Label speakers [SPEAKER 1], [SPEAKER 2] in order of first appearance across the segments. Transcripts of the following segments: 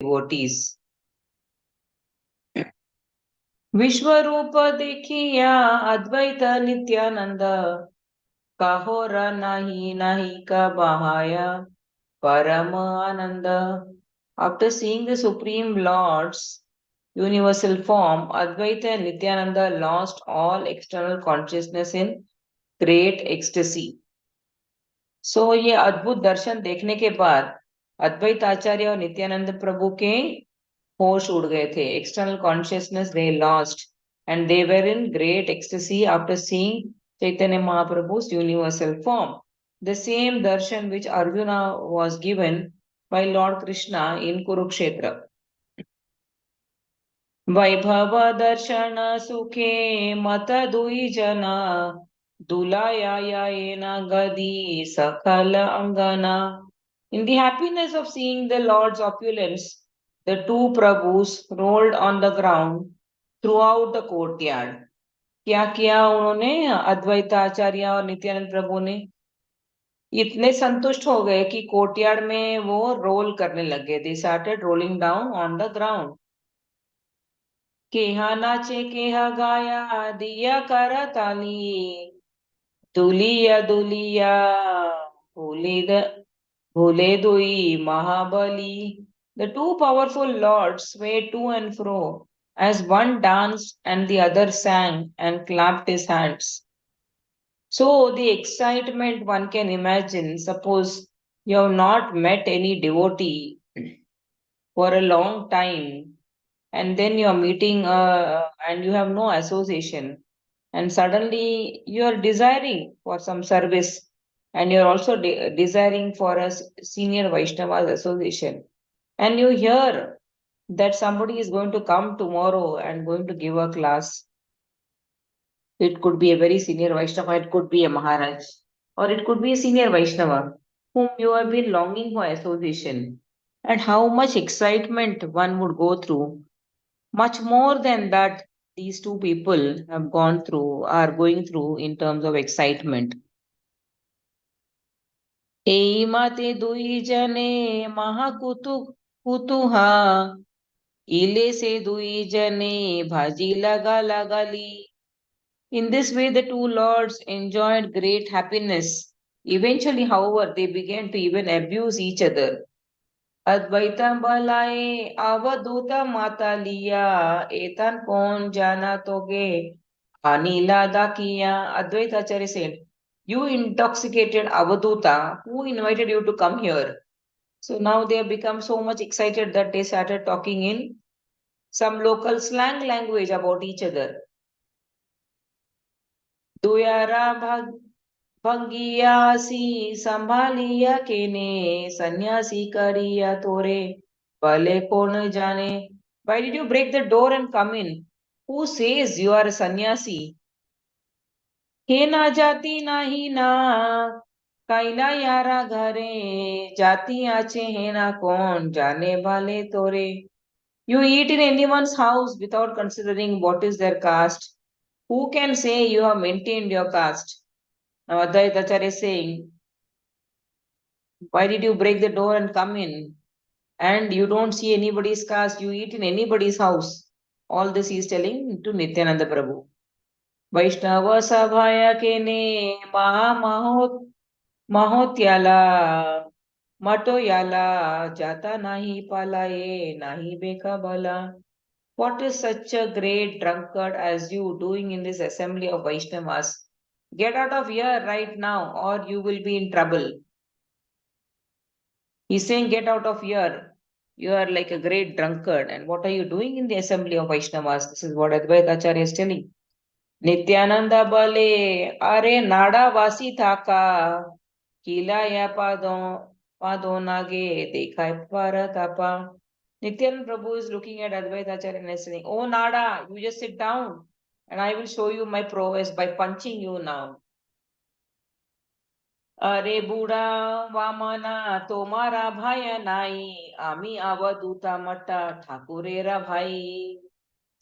[SPEAKER 1] devotees. विश्वरूप देखिया अद्वैत नित्यानंद काहोरा नाही नाही का bahaya param ananda. After seeing the Supreme Lord's universal form, Advaita and Nityananda lost all external consciousness in great ecstasy. So ये अद्भुत दर्शन देखने के बाद अद्वैत आचार्य और नित्यानंद प्रभु के होश उड़ गए थे. External consciousness they lost and they were in great ecstasy after seeing Chaitanya Mahaprabhu's universal form. The same darshan which Arjuna was given by Lord Krishna in Kurukshetra. वैभव दर्शन सुखे मत दुई जना दुलाया गदी सकल अंगना. In the happiness of seeing the Lord's opulence, the two Prabhus rolled on the ground throughout the courtyard. क्या किया उन्होंने? अद्वैत आचार्य और नित्यानंद प्रभु ने इतने संतुष्ट हो गए कि कोर्टयार्ड में वो रोल करने लगे. They started rolling down on the ground. केहा नाचे केहा गाया दिया करा ताली दुलिया दुलिया भूले भूले दुई महाबली. The two powerful lords swayed to and fro as one danced and the other sang and clapped his hands. So the excitement one can imagine. Suppose you have not met any devotee for a long time and then you're meeting and you have no association and suddenly you're desiring for some service and you're also desiring for a senior Vaishnava association and you hear that somebody is going to come tomorrow and going to give a class. It could be a very senior Vaishnava, it could be a Maharaj, or it could be a senior Vaishnava whom you have been longing for association. And how much excitement one would go through. Much more than that, these two people have gone through, are going through in terms of excitement. Ei mate dui jane mahakutu kutuha ile se dui jane bhaji laga lagali. In this way, the two lords enjoyed great happiness. Eventually, however, they began to even abuse each other. Advaitam balaye avaduta mata liya etan kon jana toge anila dakiya. Advaita Acharya said, you intoxicated Avaduta, who invited you to come here? So now they have become so much excited that they started talking in some local slang language about each other. Duyara भंगियासी संभालिया केने सन्यासी करिया तोरे भले कौन जाने. Why did you break the door and come in? Who says you are a sannyasi? हे ना जाती नाही ना कैला यारा घरे जाती आचे हे ना कौन जाने वाले तोरे. You eat in anyone's house without considering what is their caste. Who can say you have maintained your caste? Now Advaita Acharya is saying, why did you break the door and come in? And you don't see anybody's caste, you eat in anybody's house. All this he is telling to Nityananda Prabhu. Vaishnava Sabhaya Kene Maha Mahotyala Matoyala Jata Nahi Palaye Nahi Beka Bala. What is such a great drunkard as you doing in this assembly of Vaishnavas? Get out of here right now or you will be in trouble. He's saying, get out of here. You are like a great drunkard. And what are you doing in the assembly of Vaishnavas? This is what Advaita Acharya is telling. Nityananda Bale, Are Nada Vasi Thaka, Kila Ya Padonage, Dekhai Paratapa. Nityananda Prabhu is looking at Advaita Acharya and is saying, oh Nada, you just sit down and I will show you my prowess by punching you now. अरे बुडा वामना तोमारा भाया नाही आम्ही अवधूता मटा ठाकुरेरा भाई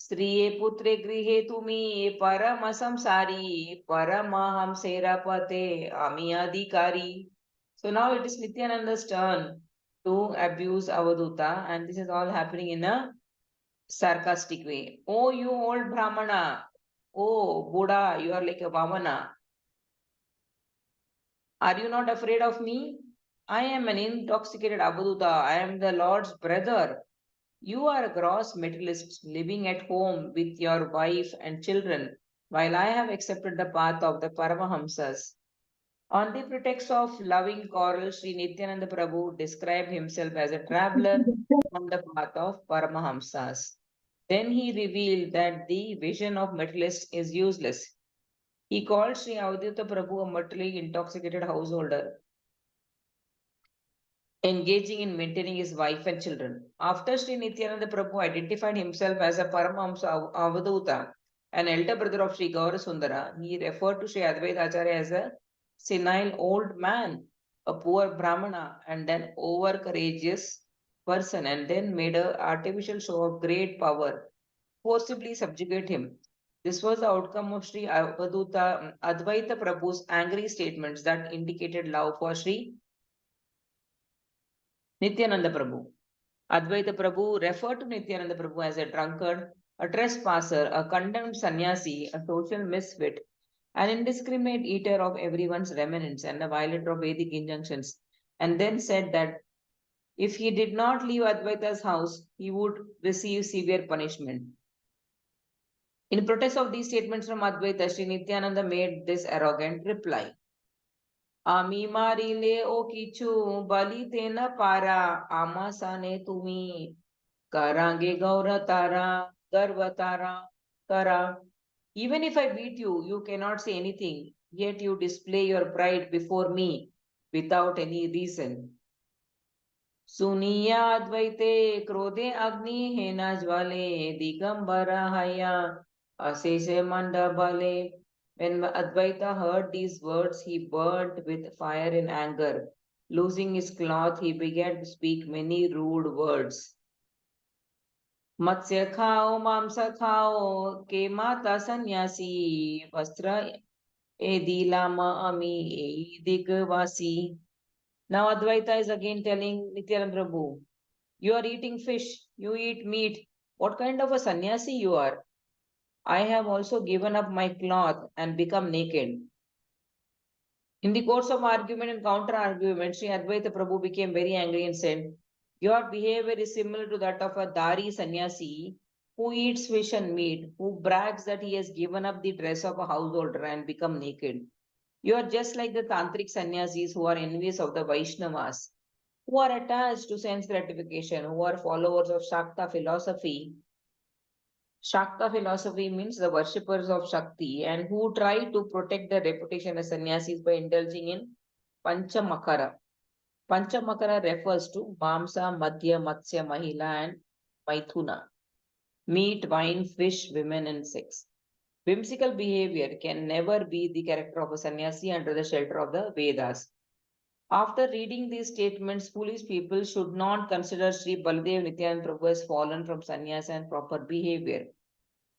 [SPEAKER 1] स्त्रिये पुत्रे गृहे तुम्ही परम संसारी परम हमसेरा पते आम्ही अधिकारी. So now it is Nityananda's turn to abuse Avaduta, and this is all happening in a sarcastic way. Oh, you old Brahmana. Oh, Buddha, you are like a Vamana. Are you not afraid of me? I am an intoxicated Avaduta. I am the Lord's brother. You are a gross materialist living at home with your wife and children, while I have accepted the path of the Paramahamsas. On the pretext of loving quarrel, Sri Nityananda Prabhu described himself as a traveler on the path of Paramahamsas. Then he revealed that the vision of materialist is useless. He called Sri Avadhuta Prabhu a materially intoxicated householder, engaging in maintaining his wife and children. After Sri Nityananda Prabhu identified himself as a Paramahamsa Avadhuta, an elder brother of Sri Gaura Sundara, he referred to Sri Advaita Acharya as a senile old man, a poor Brahmana, and an over courageous person, and then made an artificial show of great power, forcibly subjugate him. This was the outcome of Sri Advaita Prabhu's angry statements that indicated love for Sri Nityananda Prabhu. Advaita Prabhu referred to Nityananda Prabhu as a drunkard, a trespasser, a condemned sannyasi, a social misfit, an indiscriminate eater of everyone's remnants, and a violator of Vedic injunctions, and then said that if he did not leave Advaita's house, he would receive severe punishment. In protest of these statements from Advaita, Sri Nityananda made this arrogant reply. আমি মারিলে ও কিছু বলিতে না পারা আমা সানে তুমি karange gaura tara garva tara kara. Even if I beat you, you cannot say anything, yet you display your pride before me without any reason. सुनिया अद्वैते क्रोधे अग्नि हेना ज्वाले दिगंबरा हया अशेषे mandabale. When Advaita heard these words, he burned with fire in anger. Losing his cloth, he began to speak many rude words. मत्स्य खाओ मांस खाओ के माता सन्यासी वस्त्र एदिलामा ami digvasi. Now Advaita is again telling Nityananda Prabhu, you are eating fish, you eat meat. What kind of a sannyasi you are? I have also given up my cloth and become naked. In the course of argument and counter argument, Sri Advaita Prabhu became very angry and said, your behavior is similar to that of a Dari sannyasi who eats fish and meat, who brags that he has given up the dress of a householder and become naked. You are just like the tantric sannyasis who are envious of the Vaishnavas, who are attached to sense gratification, who are followers of Shakta philosophy. Shakta philosophy means the worshippers of Shakti and who try to protect their reputation as sannyasis by indulging in Panchamakara. Panchamakara refers to Mamsa, Madhya, Matsya, Mahila, and Maithuna. Meat, wine, fish, women, and sex. Whimsical behavior can never be the character of a sannyasi under the shelter of the Vedas. After reading these statements, foolish people should not consider Sri Baladev Nityananda Prabhu as fallen from sannyasa and proper behavior.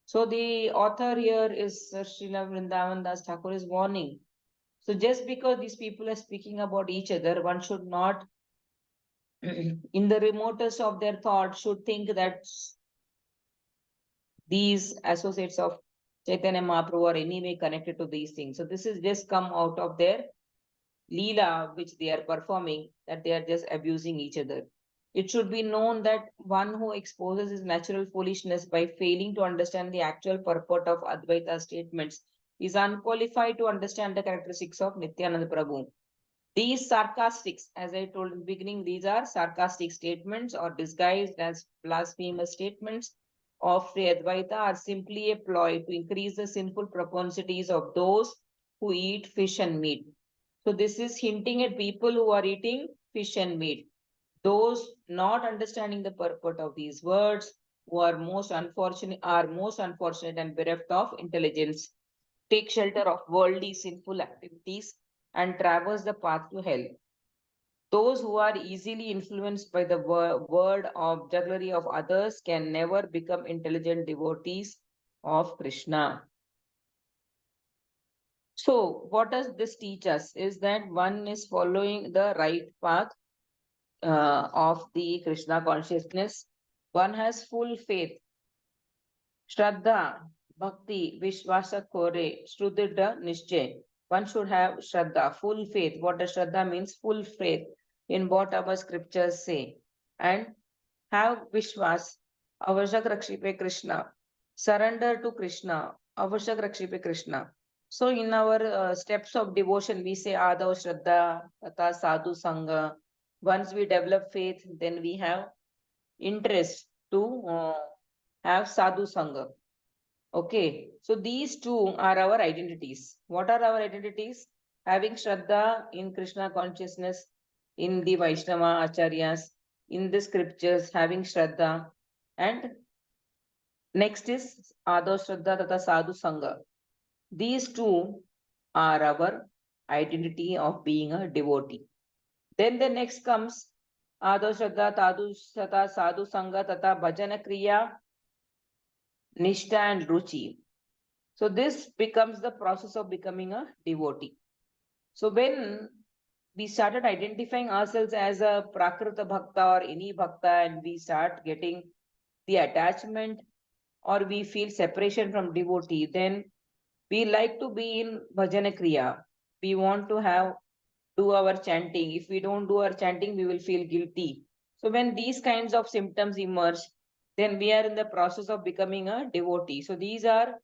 [SPEAKER 1] So the author here is Srila Vrindavan Das Thakur is warning. So just because these people are speaking about each other, one should not, in the remotest of their thought, should think that these associates of Chaitanya Mahaprabhu are anyway connected to these things. So this is just come out of their Leela which they are performing, that they are just abusing each other. It should be known that one who exposes his natural foolishness by failing to understand the actual purport of Advaita statements is unqualified to understand the characteristics of Nityananda Prabhu. These sarcastics, as I told in the beginning, these are sarcastic statements or disguised as blasphemous statements of Sri Advaita are simply a ploy to increase the sinful propensities of those who eat fish and meat. So this is hinting at people who are eating fish and meat. Those not understanding the purport of these words, who are most unfortunate and bereft of intelligence, take shelter of worldly sinful activities and traverse the path to hell. Those who are easily influenced by the word of jugglery of others can never become intelligent devotees of Krishna. So, what does this teach us is that one is following the right path of the Krishna consciousness. One has full faith, Shraddha, Bhakti, Vishwasa Kore, Shrudidha Nishchay. One should have Shraddha, full faith. What does Shraddha means? Full faith in what our scriptures say. And have Vishwas, Avashak Rakshipe Krishna. Surrender to Krishna, Avashak Rakshipe Krishna. So in our steps of devotion, we say Adav Shraddha, Tata Sadhu Sangha. Once we develop faith, then we have interest to have sadhu sangha. Okay, so these two are our identities. What are our identities? Having Shraddha in Krishna consciousness, in the Vaishnava Acharyas, in the scriptures, having Shraddha. And next is Ado Shraddha Tata Sadhu Sangha. These two are our identity of being a devotee. Then the next comes Ado Shraddha Tata Sadhu Sangha Tata Bhajana Kriya Nishta and Ruchi. So this becomes the process of becoming a devotee. So when we started identifying ourselves as a Prakrita Bhakta or any Bhakta, and we start getting the attachment or we feel separation from devotee, then we like to be in Bhajana Kriya. We want to do our chanting. If we don't do our chanting, we will feel guilty. So when these kinds of symptoms emerge, then we are in the process of becoming a devotee. So these are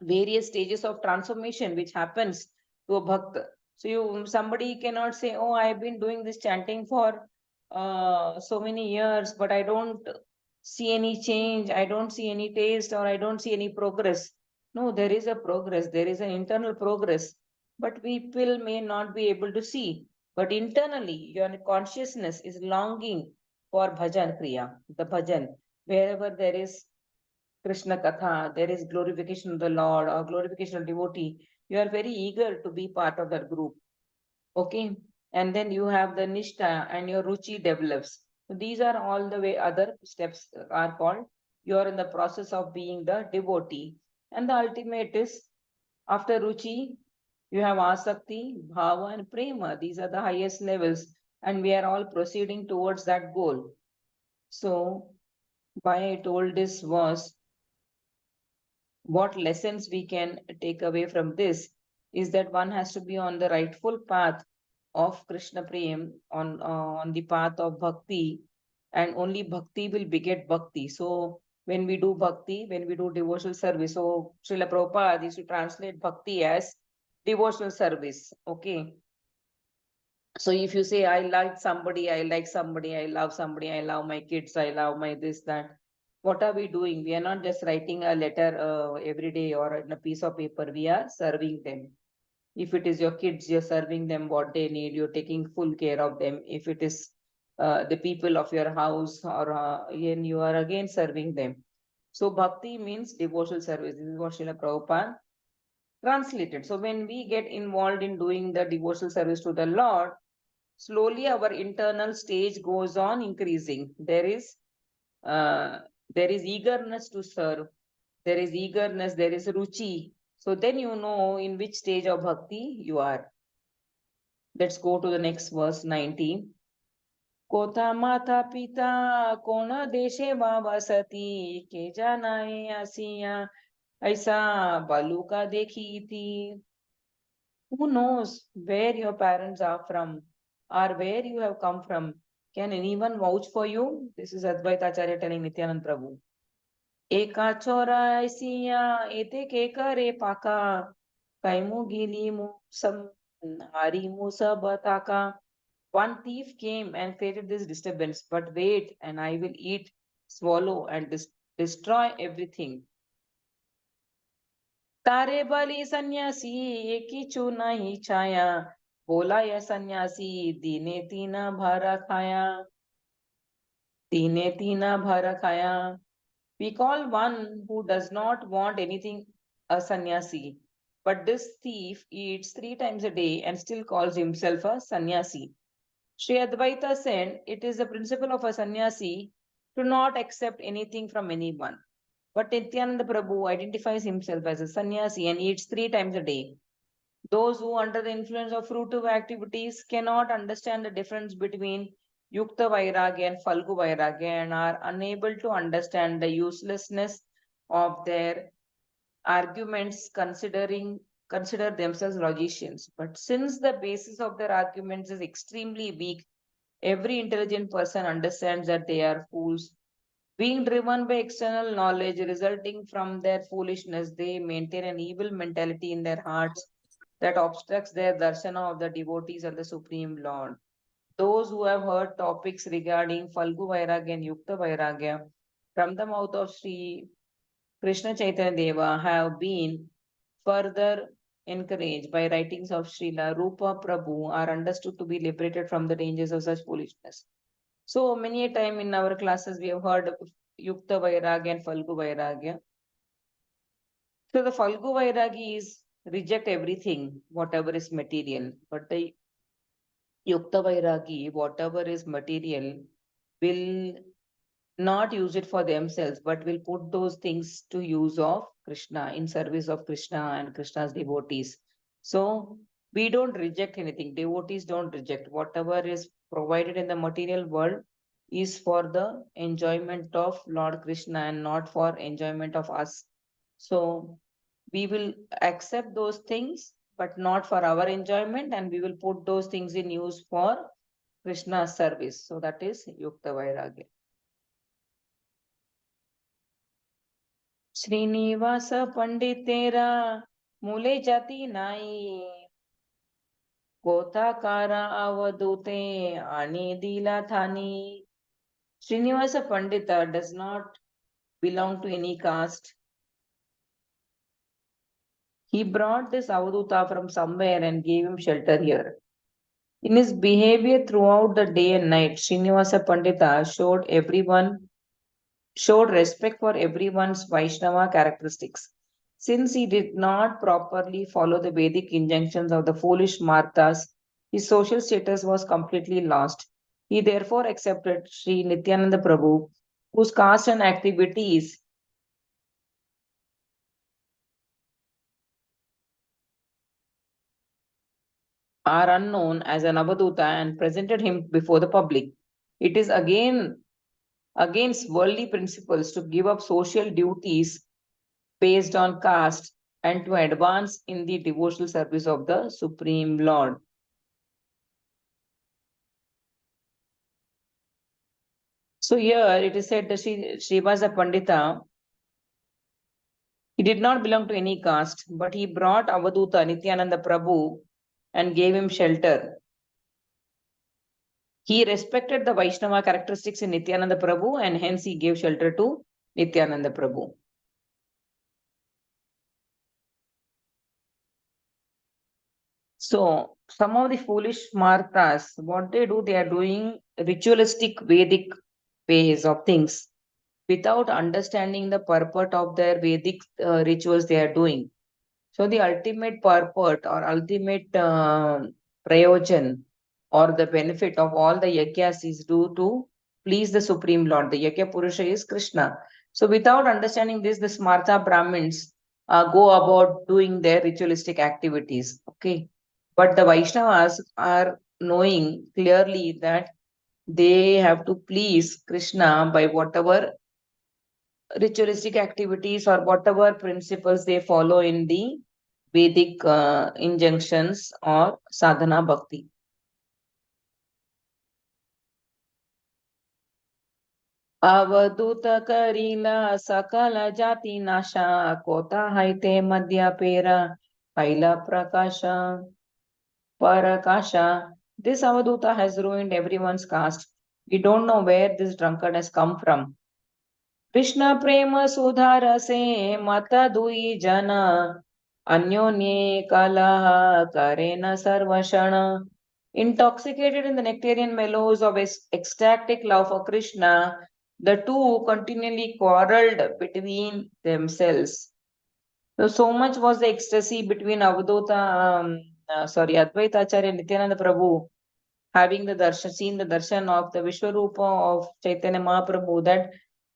[SPEAKER 1] various stages of transformation which happens to a bhakta. So somebody cannot say, "Oh, I've been doing this chanting for so many years, but I don't see any change. I don't see any taste, or I don't see any progress." No, there is a progress. There is an internal progress, but people may not be able to see. But internally, your consciousness is longing for bhajan kriya, the bhajan. Wherever there is Krishna Katha, there is glorification of the Lord or glorification of devotee, you are very eager to be part of that group. Okay. And then you have the Nishta and your Ruchi develops. So these are all the way other steps are called. You are in the process of being the devotee. And the ultimate is after Ruchi, you have Asakti, Bhava, and Prema. These are the highest levels. And we are all proceeding towards that goal. So, why I told this was what lessons we can take away from this is that one has to be on the rightful path of Krishna Prem, on the path of bhakti, and only bhakti will beget bhakti. So when we do bhakti, when we do devotional service, so Srila Prabhupada used to translate bhakti as devotional service. Okay. So if you say, I like somebody, I like somebody, I love somebody, I love my kids, I love my this, that, what are we doing? We are not just writing a letter every day or in a piece of paper. We are serving them. If it is your kids, you're serving them what they need. You're taking full care of them. If it is the people of your house, or again, you are again serving them. So bhakti means devotional service. This is what Srila Prabhupada translated. So when we get involved in doing the devotional service to the Lord, slowly our internal stage goes on increasing. Uh, there is eagerness to serve. There is eagerness. There is ruchi. So then you know in which stage of bhakti you are. Let's go to the next verse 19. कोथा माता पिता कोण देशे वावसति के जानाए आसिया ऐसा बालुका देखी थी. Who knows where your parents are from or where you have come from? Can anyone vouch for you? This is Advaita Acharya telling Nityanand Prabhu. Eka chora siya ete ke kare paka kaimu gili mu sam hari mu sabataka. One thief came and created this disturbance, but wait, and I will eat, swallow, and destroy everything. तारे बलि सन्यासी किचु नहीं छाया बोला यह सन्यासी दीने तीना भरा खाया दीने तीना भरा खाया. We call one who does not want anything a sannyasi, but this thief eats 3 times a day and still calls himself a sannyasi. Sri Advaita said it is the principle of a sannyasi to not accept anything from anyone. But Nityananda Prabhu identifies himself as a sannyasi and eats 3 times a day. Those who, under the influence of fruitive activities, cannot understand the difference between Yukta Vairagya and Falgu Vairagya and are unable to understand the uselessness of their arguments consider themselves logicians. But since the basis of their arguments is extremely weak, every intelligent person understands that they are fools. Being driven by external knowledge resulting from their foolishness, they maintain an evil mentality in their hearts that obstructs their darshana of the devotees of the Supreme Lord. Those who have heard topics regarding Falgu Vairagya and Yukta Vairagya from the mouth of Sri Krishna Chaitanya Deva have been further encouraged by writings of Srila Rupa Prabhu are understood to be liberated from the dangers of such foolishness. So many a time in our classes we have heard Yukta Vairagya and Falgu Vairagya. So the Falgu Vairagi is reject everything, whatever is material. But the Yukta Vairagi, whatever is material, will not use it for themselves, but will put those things to use of Krishna, in service of Krishna and Krishna's devotees. So we don't reject anything. Devotees don't reject. Whatever is provided in the material world is for the enjoyment of Lord Krishna and not for enjoyment of us. So we will accept those things, but not for our enjoyment, and we will put those things in use for Krishna's service. So that is Yukta Vairagya. Srinivas पंडित तेरा मूले जाती नाई कोताकारा अवधूते आणि दिला थानी. Srinivasa Pandita does not belong to any caste. He brought this Avaduta from somewhere and gave him shelter here. In his behavior throughout the day and night, Srinivasa Pandita showed respect for everyone's Vaishnava characteristics. Since he did not properly follow the Vedic injunctions of the foolish Marthas, his social status was completely lost. He therefore accepted Sri Nityananda Prabhu, whose caste and activities are unknown, as an Avaduta and presented him before the public. It is again against worldly principles to give up social duties based on caste and to advance in the devotional service of the Supreme Lord. So here it is said that Srivasa Pandita, he did not belong to any caste, but he brought Avaduta Nityananda Prabhu and gave him shelter. He respected the Vaishnava characteristics in Nityananda Prabhu and hence he gave shelter to Nityananda Prabhu. So some of the foolish Marthas, what they do, they are doing ritualistic Vedic ways of things without understanding the purport of their Vedic rituals they are doing. So the ultimate purport or ultimate prayojan or the benefit of all the yagyas is due to please the Supreme Lord. The Yagya Purusha is Krishna. So without understanding this, the Smartha Brahmins go about doing their ritualistic activities. Okay. But the Vaishnavas are knowing clearly that they have to please Krishna by whatever ritualistic activities or whatever principles they follow in the Vedic injunctions or sadhana bhakti. अवधूत करीला सकल जाति नाशा कोता हायते मध्य पेरा paila prakasha parakasha. This Avaduta has ruined everyone's caste. We don't know where this drunkard has come from. Krishna prema sudhara se mata dui jana अन्योन्ये kalaha karena sarvashana. Intoxicated in the nectarian mellows of ecstatic love for Krishna, the two continually quarreled between themselves. So much was the ecstasy between Advaita Acharya and Nityananda Prabhu having the darshan, seen the darshan of the Vishwarupa of Chaitanya Mahaprabhu that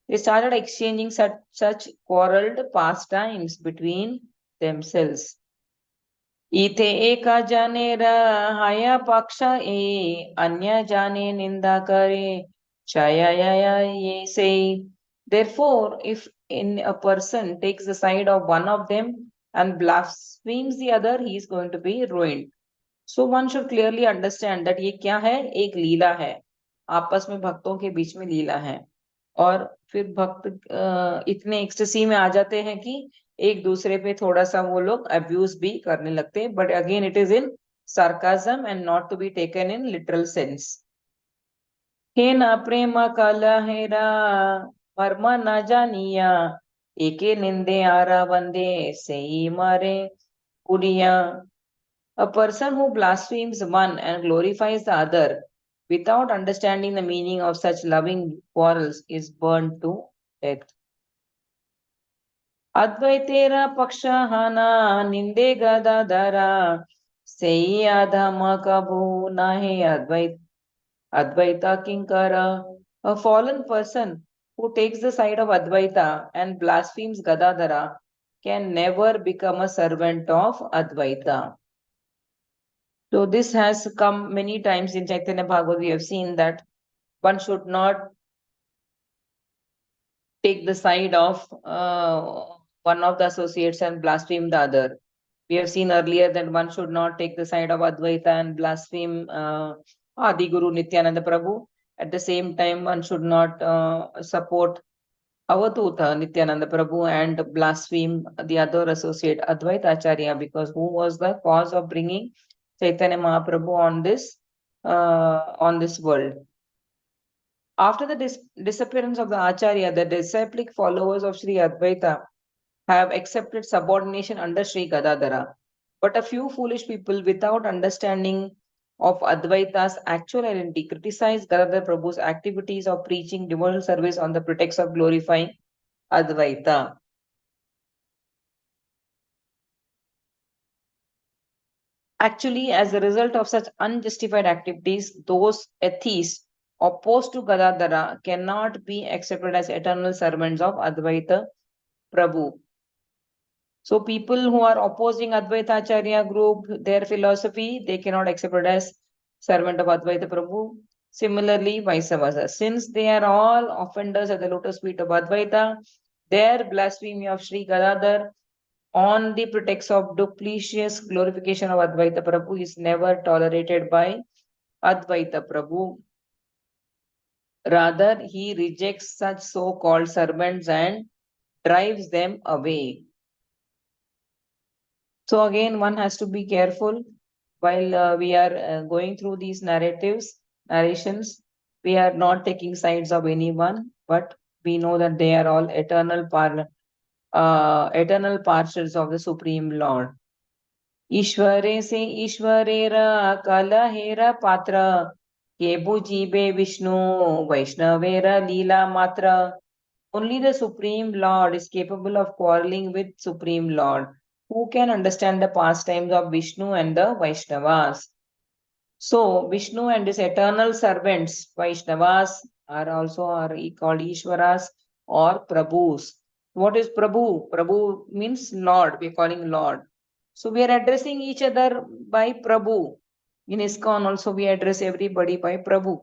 [SPEAKER 1] they started exchanging such quarreled pastimes between themselves. इथे एका जाने हाया पक्ष अन्य जाने निंदा करे Shaya ye say. Therefore, if in a person takes the side of one of them and blasphemes the other, he is going to be ruined. So one should clearly understand that ये क्या है, एक लीला है, आपस में भक्तों के बीच में लीला है. और फिर भक्त इतने एक्सटेसी में आ जाते हैं कि एक दूसरे पे थोड़ा सा वो लोग अब्यूज भी करने लगते हैं, but again it is in sarcasm and not to be taken in literal sense. हे न प्रेम कलहेरा मर्म न जानिया एके निंदे आरा बंदे से ही मारे Odia. A person who blasphemes one and glorifies the other without understanding the meaning of such loving quarrels is burned to death. Advaitera pakshahana ninde gadadara sei adhama kabhu nahe Advaita kinkara. A fallen person who takes the side of Advaita and blasphemes Gadadhara can never become a servant of Advaita. So this has come many times in Chaitanya Bhagavat. We have seen that one should not take the side of one of the associates and blaspheme the other. We have seen earlier that one should not take the side of Advaita and blaspheme Adi Guru Nityananda Prabhu. At the same time, one should not support Avatuta Nityananda Prabhu and blaspheme the other associate Advaita Acharya, because who was the cause of bringing Chaitanya Mahaprabhu on this world. After the disappearance of the Acharya, the disciplic followers of Sri Advaita have accepted subordination under Sri Gadadhara. But a few foolish people without understanding of Advaita's actual identity criticize Gadadhar Prabhu's activities of preaching devotional service on the pretext of glorifying Advaita. Actually, as a result of such unjustified activities, those atheists opposed to Gadadhara cannot be accepted as eternal servants of Advaita Prabhu. So people who are opposing Advaita Acharya group, their philosophy, they cannot accept it as servant of Advaita Prabhu. Similarly, vice versa. Since they are all offenders at the lotus feet of Advaita, their blasphemy of Sri Gadadhar on the pretext of duplicitous glorification of Advaita Prabhu is never tolerated by Advaita Prabhu. Rather, he rejects such so-called servants and drives them away. So again, one has to be careful while we are going through these narrations. We are not taking sides of anyone, but we know that they are all eternal parcels of the Supreme Lord. ईश्वरे से ईश्वरेरा कलहेरा पात्र केबु जीवे विष्णु वैष्णवेरा लीला matra. Only the Supreme Lord is capable of quarreling with Supreme Lord. Who can understand the pastimes of Vishnu and the Vaishnavas? So Vishnu and his eternal servants, Vaishnavas, are called Ishwaras or Prabhus. What is Prabhu? Prabhu means Lord. We are calling Lord. So we are addressing each other by Prabhu. In ISKCON also we address everybody by Prabhu.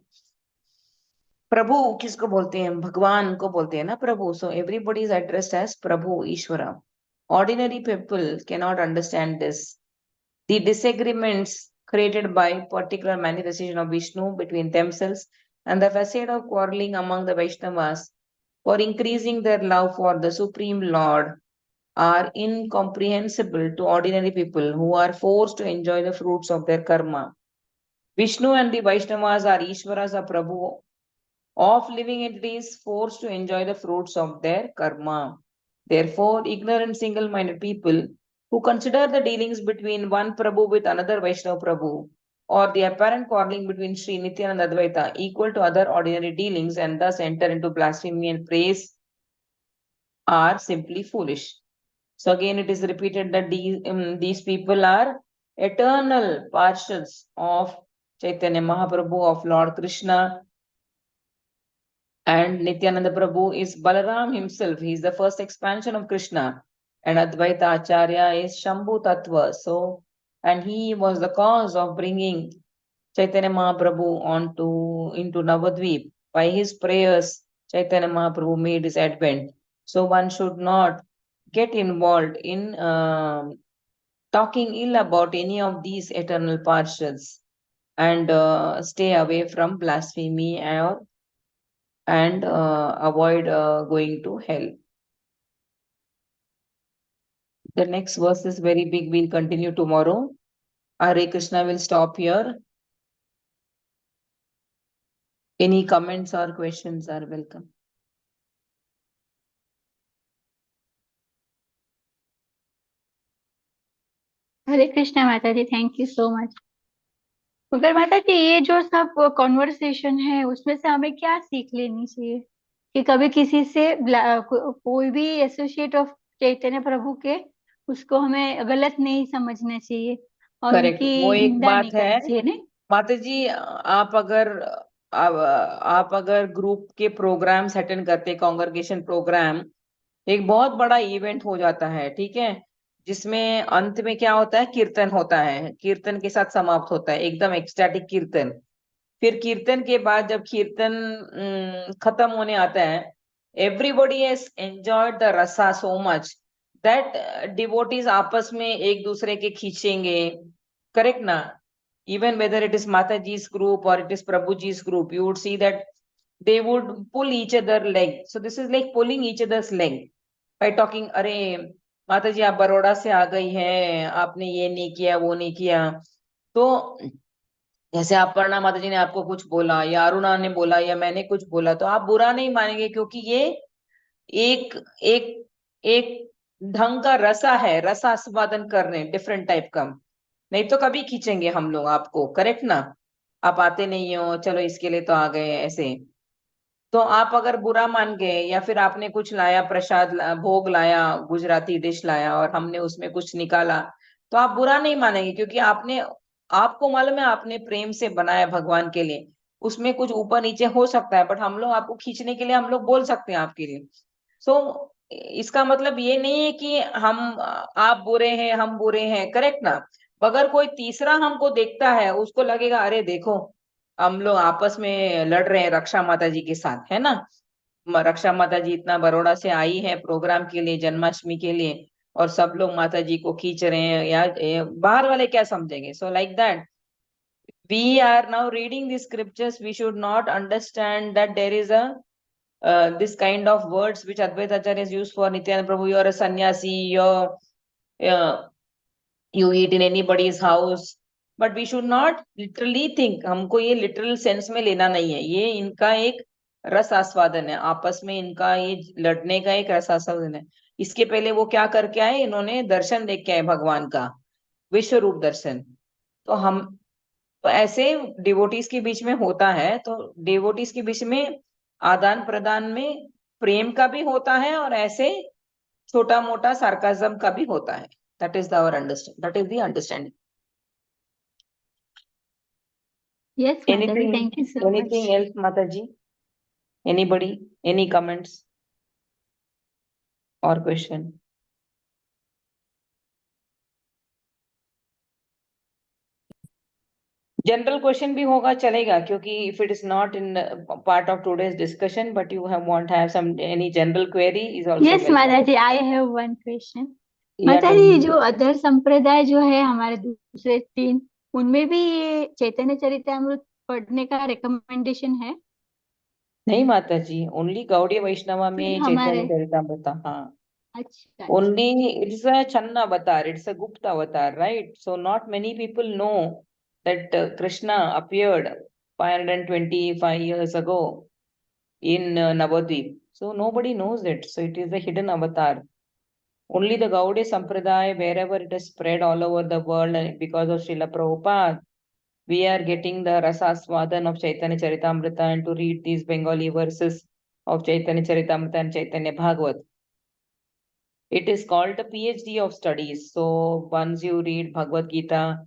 [SPEAKER 1] प्रभु किसको बोलते हैं? भगवान को बोलते हैं ना प्रभु. So everybody is addressed as Prabhu, Ishvara. Ordinary people cannot understand this. The disagreements created by particular manifestation of Vishnu between themselves and the facade of quarreling among the Vaishnavas for increasing their love for the Supreme Lord are incomprehensible to ordinary people who are forced to enjoy the fruits of their karma. Vishnu and the Vaishnavas are Ishvaras or Prabhu of living entities forced to enjoy the fruits of their karma. Therefore, ignorant single-minded people who consider the dealings between one Prabhu with another Vaishnava Prabhu or the apparent quarreling between Sri Nityananda Advaita equal to other ordinary dealings and thus enter into blasphemy and praise are simply foolish. So again, it is repeated that these people are eternal parshas of Chaitanya Mahaprabhu, of Lord Krishna, and Nityananda Prabhu is Balaram himself. He is the first expansion of Krishna. And Advaita Acharya is Shambhu Tattva. So and he was the cause of bringing Chaitanya Mahaprabhu into Navadvip. By his prayers, Chaitanya Mahaprabhu made his advent. So one should not get involved in talking ill about any of these eternal parshas, and stay away from blasphemy, and avoid going to hell. The next verse is very big. We'll continue tomorrow. Hare Krishna will stop here. Any comments or questions are welcome.
[SPEAKER 2] हरे कृष्णा माता जी, thank you so much. मगर माता जी, ये जो सब conversation है उसमें से हमें क्या सीख लेनी चाहिए कि कभी किसी से कोई भी एसोसिएट ऑफ चैतन्य प्रभु के उसको हमें गलत नहीं समझना चाहिए और
[SPEAKER 1] करेक्ट, वो
[SPEAKER 2] उनकी
[SPEAKER 1] एक
[SPEAKER 2] निंदा नहीं
[SPEAKER 1] बात है।
[SPEAKER 2] करनी चाहिए, नहीं?
[SPEAKER 1] माता जी, आप अगर ग्रुप के प्रोग्राम्स अटेंड करते, कांग्रेगेशन प्रोग्राम, एक बहुत बड़ा इवेंट हो जाता है, ठीक है, जिसमें अंत में क्या होता है, कीर्तन होता है, कीर्तन के साथ समाप्त होता है, एकदम एक्सटैटिक कीर्तन। फिर कीर्तन के बाद जब कीर्तन खत्म होने आता है, एवरीबॉडी हैज एंजॉयड द रसा सो मच दैट डिवोटीज आपस में एक दूसरे के खींचेंगे, करेक्ट ना? Even whether it is Mataji's group or it is Prabhuji's group, you would see that they would pull each other leg. So this is like pulling each other's leg by talking, अरे माता जी आप बड़ौदा से आ गई हैं, आपने ये नहीं किया वो नहीं किया। तो जैसे आप अपर्णा माता जी ने आपको कुछ बोला, या अरुणा ने बोला, या मैंने कुछ बोला, तो आप बुरा नहीं मानेंगे, क्योंकि ये एक एक एक ढंग का रसा है, रसास्वादन कर रहे हैं डिफरेंट टाइप का। नहीं तो कभी खींचेंगे हम लोग आपको, करेक्ट ना? आप आते नहीं हो, चलो इसके लिए तो आ गए ऐसे। तो आप अगर बुरा मान गए, या फिर आपने कुछ लाया, प्रसाद भोग लाया, गुजराती डिश लाया, और हमने उसमें कुछ निकाला, तो आप बुरा नहीं मानेंगे, क्योंकि आपने, आपको मालूम है आपने प्रेम से बनाया भगवान के लिए। उसमें कुछ ऊपर नीचे हो सकता है, बट हम लोग आपको खींचने के लिए हम लोग बोल सकते हैं आपके लिए। सो इसका मतलब ये नहीं है कि हम, आप बुरे हैं हम बुरे हैं, करेक्ट ना? अगर कोई तीसरा हमको देखता है, उसको लगेगा अरे देखो हम लोग आपस में लड़ रहे हैं रक्षा माता जी के साथ, है ना? रक्षा माता जी इतना बड़ौदा से आई है प्रोग्राम के लिए, जन्माष्टमी के लिए, और सब लोग माता जी को खींच रहे हैं, या बाहर वाले क्या समझेंगे? So like that, we are now reading the scriptures, we should not understand that there is a this kind of words which Advaita Acharya has used for Nityananda Prabhu. You are a sannyasi, uh, you eat in anybody's house, but we should not literally think, हमको ये literal sense में लेना नहीं है। ये इनका एक रस आस्वादन है, आपस में इनका ये लड़ने का एक रस आस्वादन है। इसके पहले वो क्या करके आए, इन्होंने दर्शन देख के आए भगवान का, विश्व रूप दर्शन। तो हम, तो ऐसे डिवोटीज के बीच में होता है, तो डिवोटीज के बीच में आदान प्रदान में प्रेम का भी होता है, और ऐसे छोटा मोटा सार्काज्म का भी होता है। That is our understand, that is the understanding.
[SPEAKER 2] Yes माता जी, thank you so
[SPEAKER 1] anything
[SPEAKER 2] much.
[SPEAKER 1] Else माता जी? एनीबडी, एनी कमेंट्स और क्वेश्चन? जनरल क्वेश्चन भी होगा चलेगा, क्योंकि if it is not in part of today's discussion, but you have want have some any general query, is also
[SPEAKER 2] yes
[SPEAKER 1] welcome.
[SPEAKER 2] माता जी, I have one question.
[SPEAKER 1] या
[SPEAKER 2] माता
[SPEAKER 1] tell
[SPEAKER 2] G,
[SPEAKER 1] मी।
[SPEAKER 2] जो other संप्रदाय जो है हमारे दूसरे तीन, उनमें भी ये चैतन्य चरितामृत पढ़ने का रिकमेंडेशन है?
[SPEAKER 1] नहीं माता जी, ओनली गौड़ीय वैष्णवा
[SPEAKER 2] सिर्फ
[SPEAKER 1] में चैतन्य
[SPEAKER 2] हमारे?
[SPEAKER 1] चरितामृत, हाँ।
[SPEAKER 2] अच्छा अच्छा।
[SPEAKER 1] Only it's a Channa avatar, it's a Gupta avatar, right? So not many people know that Krishna appeared 525 years ago in Navadvip. So nobody knows it. So it is a hidden avatar. Only the Gaudiya Sampradaya, wherever it is spread all over the world, and because of Srila Prabhupada, we are getting the Rasaswadan of Chaitanya Charitamrita, and to read these Bengali verses of Chaitanya Charitamrita and Chaitanya Bhagavat. It is called a PhD of studies. So once you read Bhagavad Gita,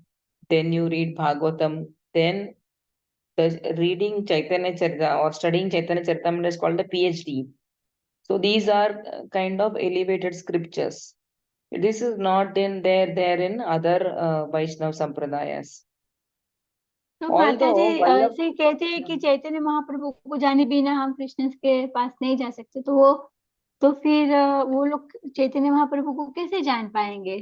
[SPEAKER 1] then you read Bhagavatam, then the reading Chaitanya Charita or studying Chaitanya Charitamrita is called a PhD. So these are kind of elevated scriptures. This is not in there in other Vaishnav Sampradayas.
[SPEAKER 2] तो माता जी
[SPEAKER 1] Although Vallabh,
[SPEAKER 2] ऐसे ही कहते हैं कि चैतन्य महाप्रभु को जाने बिना हम कृष्ण के पास नहीं जा सकते, तो वो तो फिर वो लोग चैतन्य महाप्रभु को कैसे जान पाएंगे?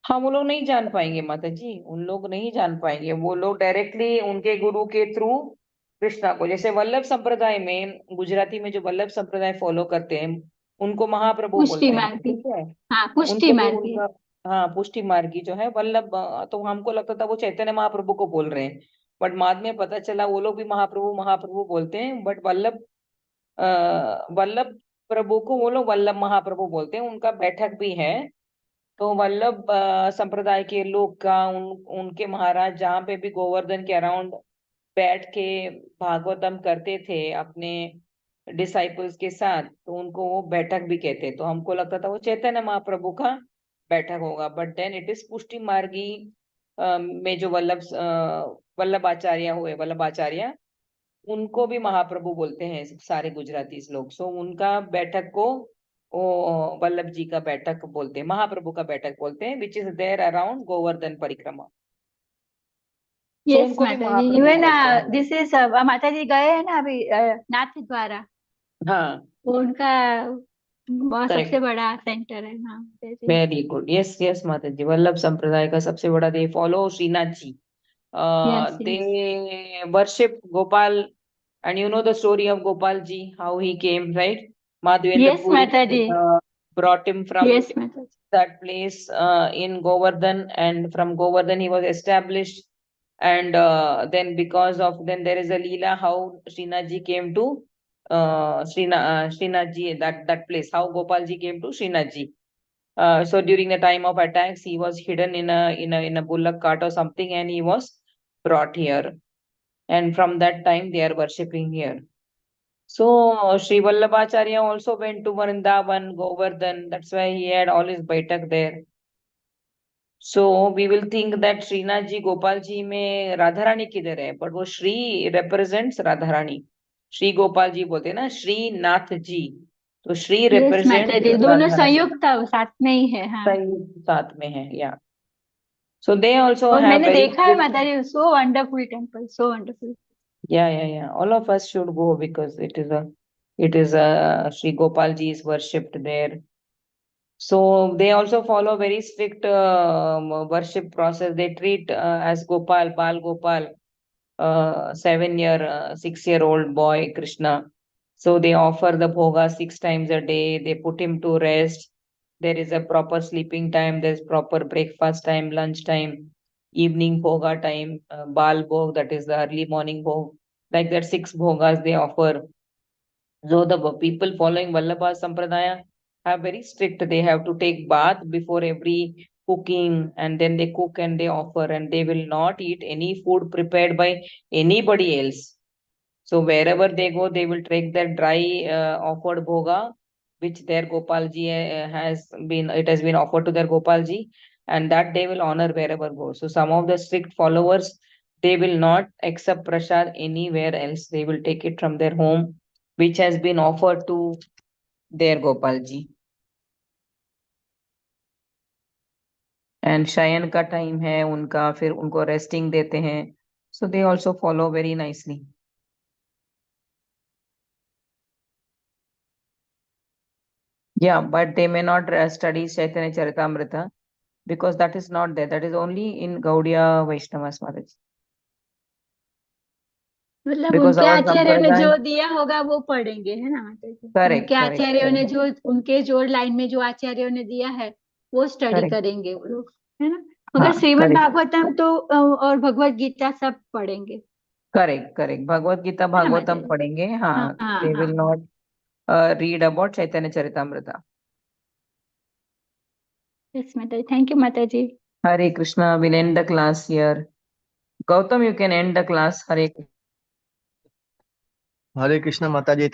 [SPEAKER 1] हाँ वो लोग नहीं जान पाएंगे माता जी, उन लोग नहीं जान पाएंगे। वो लोग डायरेक्टली उनके गुरु के थ्रू कृष्णा को, जैसे वल्लभ संप्रदाय में, गुजराती में जो वल्लभ संप्रदाय फॉलो करते हैं उनको महाप्रभु
[SPEAKER 2] पुष्टि
[SPEAKER 1] बोलते हैं,
[SPEAKER 2] मार्गी।
[SPEAKER 1] ठीक है।
[SPEAKER 2] हाँ, पुष्टि
[SPEAKER 1] उनको भी
[SPEAKER 2] मार्गी।
[SPEAKER 1] उनका, हाँ पुष्टि मार्गी जो है वल्लभ, तो हमको लगता था वो चैतन्य महाप्रभु को बोल रहे हैं, बट बाद में पता चला वो लोग भी महाप्रभु महाप्रभु बोलते हैं, बट वल्लभ प्रभु को वो लोग वल्लभ महाप्रभु बोलते हैं। उनका बैठक भी है। तो वल्लभ संप्रदाय के लोग का उनके महाराज जहाँ पे भी गोवर्धन के अराउंड बैठ के भागवतम करते थे अपने डिसाइपल्स के साथ, तो उनको वो बैठक भी कहते। तो हमको लगता था वो चैतन्य महाप्रभु का बैठक होगा, बट देन इट इज पुष्टि मार्गी में जो वल्लभ आचार्य हुए, वल्लभ आचार्य, उनको भी महाप्रभु बोलते हैं सारे गुजराती लोग। सो उनका बैठक को वो वल्लभ जी का बैठक बोलते हैं, महाप्रभु का बैठक बोलते हैं, which is there around Govardhan parikrama. So
[SPEAKER 2] yes
[SPEAKER 1] उनको भी
[SPEAKER 2] माता जी,
[SPEAKER 1] महाप्रभु
[SPEAKER 2] इवन
[SPEAKER 1] बोलते हैं।
[SPEAKER 2] दिस इज माता जी गए हैं ना अभी नाथ द्वारा,
[SPEAKER 1] हाँ
[SPEAKER 2] वो उनका सबसे
[SPEAKER 1] करेक्ट,
[SPEAKER 2] बड़ा सेंटर है। हाँ माता जी।
[SPEAKER 1] वेरी गुड, यस यस माता जी, वल्लभ संप्रदाय का सबसे बड़ा, they follow Shrinath ji.
[SPEAKER 2] Yes yes.
[SPEAKER 1] They worship Gopal, and you know the story of Gopal ji, how he came, right? Madhvendra
[SPEAKER 2] yes
[SPEAKER 1] Puri
[SPEAKER 2] माता जी।
[SPEAKER 1] brought him from
[SPEAKER 2] यस माता जी।
[SPEAKER 1] that place in Govardhan, and from Govardhan he was established. And then because of, then there is a Leela how Srinath ji came to Srinath ji, that place, how Gopal ji came to Srinath ji. So during the time of attacks, he was hidden in a bullock cart or something, and he was brought here. And from that time, they are worshipping here. So Sri Vallabhacharya also went to Vrindavan, Govardhan. That's why he had all his baitak there. So we will think that Srinath ji, Gopal ji में राधा रानी किधर है, but वो Shri represents Radha Rani. Shri Gopal ji बोलते हैं ना, श्री नाथ जी, तो Shri
[SPEAKER 2] yes माता
[SPEAKER 1] represents
[SPEAKER 2] जी, दोनों
[SPEAKER 1] राधा रानी,
[SPEAKER 2] संयुक्त साथ में ही है। हाँ।
[SPEAKER 1] संयुक्त साथ में है, या। So they also
[SPEAKER 2] और
[SPEAKER 1] have
[SPEAKER 2] मैंने
[SPEAKER 1] very
[SPEAKER 2] देखा है
[SPEAKER 1] strict,
[SPEAKER 2] माता जी, so wonderful temple, so wonderful.
[SPEAKER 1] yeah. All of us should go because it is a Sri Gopal ji is worshipped there. So they also follow very strict worship process. They treat as Gopal, Bal Gopal, 7 year, 6 year old boy Krishna. So they offer the bhoga 6 times a day. They put him to rest. There is a proper sleeping time. There's proper breakfast time, lunch time, evening bhoga time, Bal bhog, that is the early morning bhog. Like that, 6 bhogas they offer. So the people following Vallabha Sampradaya are very strict. They have to take bath before every cooking, and then they cook and they offer, and they will not eat any food prepared by anybody else. So wherever they go, they will take that dry offered bhoga, which their Gopalji it has been offered to their Gopalji, and that they will honor wherever go. So some of the strict followers, they will not accept prasad anywhere else. They will take it from their home, which has been offered to their Gopalji. And शयन का time है उनका, फिर उनको resting देते हैं. So they also follow very nicely. Yeah, but they may not study Chaitanya Charitamrita because that is not there. That is only in Gaudiya Vaishnavas, Maharaj.
[SPEAKER 2] मतलब
[SPEAKER 1] Because
[SPEAKER 2] उनके
[SPEAKER 1] our
[SPEAKER 2] आचार्य ने जो
[SPEAKER 1] Sampradaya,
[SPEAKER 2] दिया होगा वो पढ़ेंगे, है ना माता जी?
[SPEAKER 1] correct,
[SPEAKER 2] उनके
[SPEAKER 1] correct,
[SPEAKER 2] आचार्यों ने
[SPEAKER 1] correct,
[SPEAKER 2] जो, उनके जो लाइन में जो आचार्यों ने दिया है वो स्टडी
[SPEAKER 1] correct.
[SPEAKER 2] करेंगे वो लोग, है ना? मगर
[SPEAKER 1] हाँ,
[SPEAKER 2] श्रीमद्
[SPEAKER 1] correct,
[SPEAKER 2] भागवतम तो और भगवत गीता सब पढ़ेंगे,
[SPEAKER 1] correct, correct. Bhagavad Gita,
[SPEAKER 2] है ना माता
[SPEAKER 1] Bhagavatam
[SPEAKER 2] जी?
[SPEAKER 1] पढ़ेंगे.
[SPEAKER 2] हाँ
[SPEAKER 1] हाँ,
[SPEAKER 2] हाँ
[SPEAKER 1] they
[SPEAKER 2] हाँ।
[SPEAKER 1] will not read about Chaitanya Charitamrita.
[SPEAKER 2] Yes माता जी, थैंक यू माता जी।
[SPEAKER 1] Hare Krishna, we'll end the class here. Gautam, you can end the class. Hare
[SPEAKER 3] हरे कृष्ण माता जी।